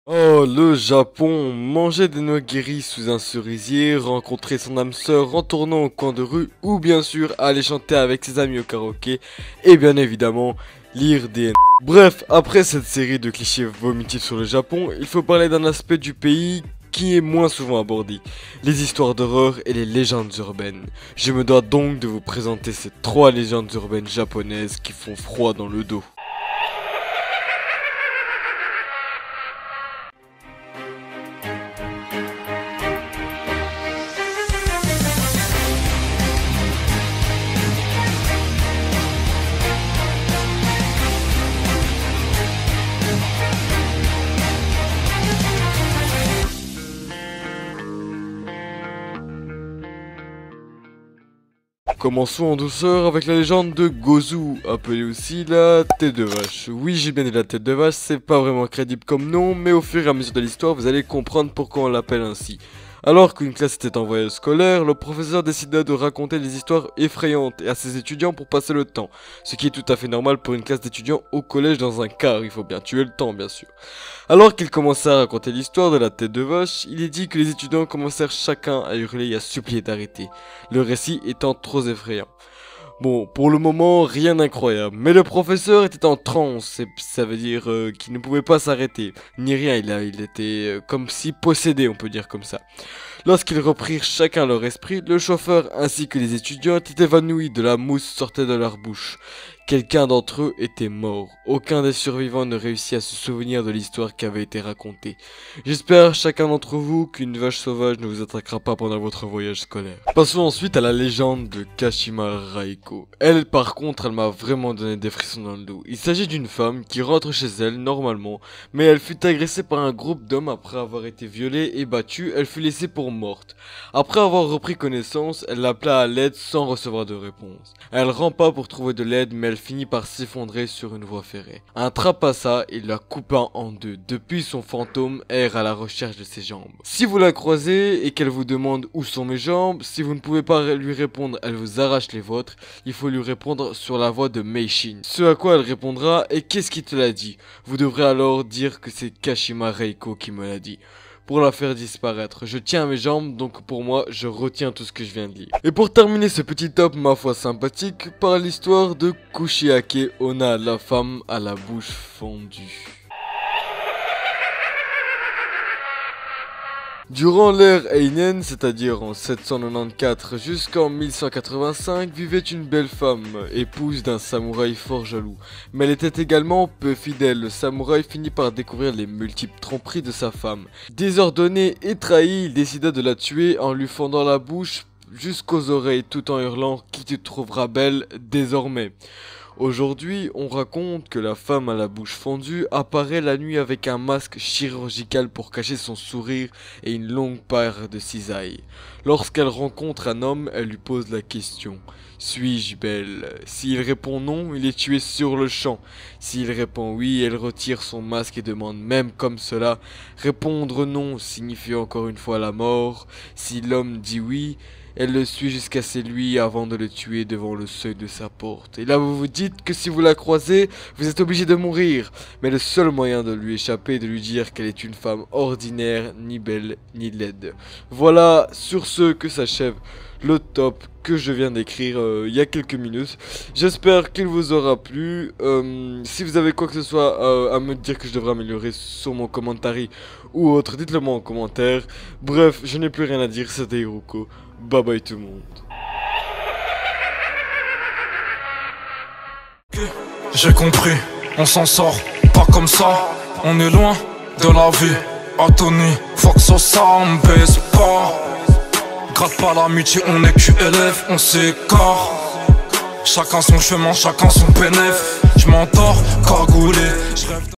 Oh, le Japon, manger des noix guéries sous un cerisier, rencontrer son âme sœur en tournant au coin de rue, ou bien sûr aller chanter avec ses amis au karaoké, et bien évidemment, lire des Bref, après cette série de clichés vomitifs sur le Japon, il faut parler d'un aspect du pays qui est moins souvent abordé, les histoires d'horreur et les légendes urbaines. Je me dois donc de vous présenter ces 3 légendes urbaines japonaises qui font froid dans le dos. Commençons en douceur avec la légende de Gozu, appelée aussi la tête de vache. Oui, j'ai bien dit la tête de vache, c'est pas vraiment crédible comme nom, mais au fur et à mesure de l'histoire, vous allez comprendre pourquoi on l'appelle ainsi. Alors qu'une classe était en voyage scolaire, le professeur décida de raconter des histoires effrayantes à ses étudiants pour passer le temps. Ce qui est tout à fait normal pour une classe d'étudiants au collège dans un car, il faut bien tuer le temps bien sûr. Alors qu'il commença à raconter l'histoire de la tête de vache, il est dit que les étudiants commencèrent chacun à hurler et à supplier d'arrêter, le récit étant trop effrayant. Bon, pour le moment, rien d'incroyable, mais le professeur était en transe, ça veut dire qu'il ne pouvait pas s'arrêter, ni rien, il était comme si possédé, on peut dire comme ça. Lorsqu'ils reprirent chacun leur esprit, le chauffeur ainsi que les étudiants étaient évanouis, de la mousse sortait de leur bouche. Quelqu'un d'entre eux était mort. Aucun des survivants ne réussit à se souvenir de l'histoire qui avait été racontée. J'espère chacun d'entre vous qu'une vache sauvage ne vous attaquera pas pendant votre voyage scolaire. Passons ensuite à la légende de Kashima Raiko. Elle, par contre, elle m'a vraiment donné des frissons dans le dos. Il s'agit d'une femme qui rentre chez elle normalement, mais elle fut agressée par un groupe d'hommes après avoir été violée et battue. Elle fut laissée pour morte. Après avoir repris connaissance, elle l'appela à l'aide sans recevoir de réponse. Elle rampa pour trouver de l'aide, mais elle finit par s'effondrer sur une voie ferrée. Un train passa et la coupa en deux. Depuis, son fantôme erre à la recherche de ses jambes. Si vous la croisez et qu'elle vous demande où sont mes jambes, si vous ne pouvez pas lui répondre, elle vous arrache les vôtres, il faut lui répondre sur la voix de Meishin. Ce à quoi elle répondra: et qu'est-ce qui te l'a dit? Vous devrez alors dire que c'est Kashima Reiko qui me l'a dit, pour la faire disparaître. Je tiens à mes jambes, donc pour moi, je retiens tout ce que je viens de lire. Et pour terminer ce petit top, ma foi sympathique, par l'histoire de Kushiake Onna, la femme à la bouche fondue. Durant l'ère Heinen, c'est-à-dire en 794 jusqu'en 1185, vivait une belle femme, épouse d'un samouraï fort jaloux. Mais elle était également peu fidèle. Le samouraï finit par découvrir les multiples tromperies de sa femme. Désordonné et trahi, il décida de la tuer en lui fendant la bouche jusqu'aux oreilles tout en hurlant « Qui te trouvera belle désormais ?» Aujourd'hui, on raconte que la femme à la bouche fendue apparaît la nuit avec un masque chirurgical pour cacher son sourire et une longue paire de cisailles. Lorsqu'elle rencontre un homme, elle lui pose la question: « Suis-je belle ?» S'il répond non, il est tué sur le champ. S'il répond oui, elle retire son masque et demande même comme cela. Répondre non signifie encore une fois la mort. Si l'homme dit oui, elle le suit jusqu'à chez lui avant de le tuer devant le seuil de sa porte. Et là vous vous dites que si vous la croisez, vous êtes obligé de mourir. Mais le seul moyen de lui échapper est de lui dire qu'elle est une femme ordinaire, ni belle, ni laide. Voilà sur ce que s'achève le top que je viens d'écrire il y a quelques minutes. J'espère qu'il vous aura plu. Si vous avez quoi que ce soit à me dire que je devrais améliorer sur mon commentaire ou autre, dites-le moi en commentaire. Bref, je n'ai plus rien à dire, c'était Hiruko. Bye bye tout le monde. J'ai compris, on s'en sort pas comme ça. On est loin de la vie. Atoni, faut que ça me baisse pas. Gratte pas l'amitié, on est QLF, on s'écarte. Chacun son chemin, chacun son bénéf. J'm'endors cagoulé, j'rêve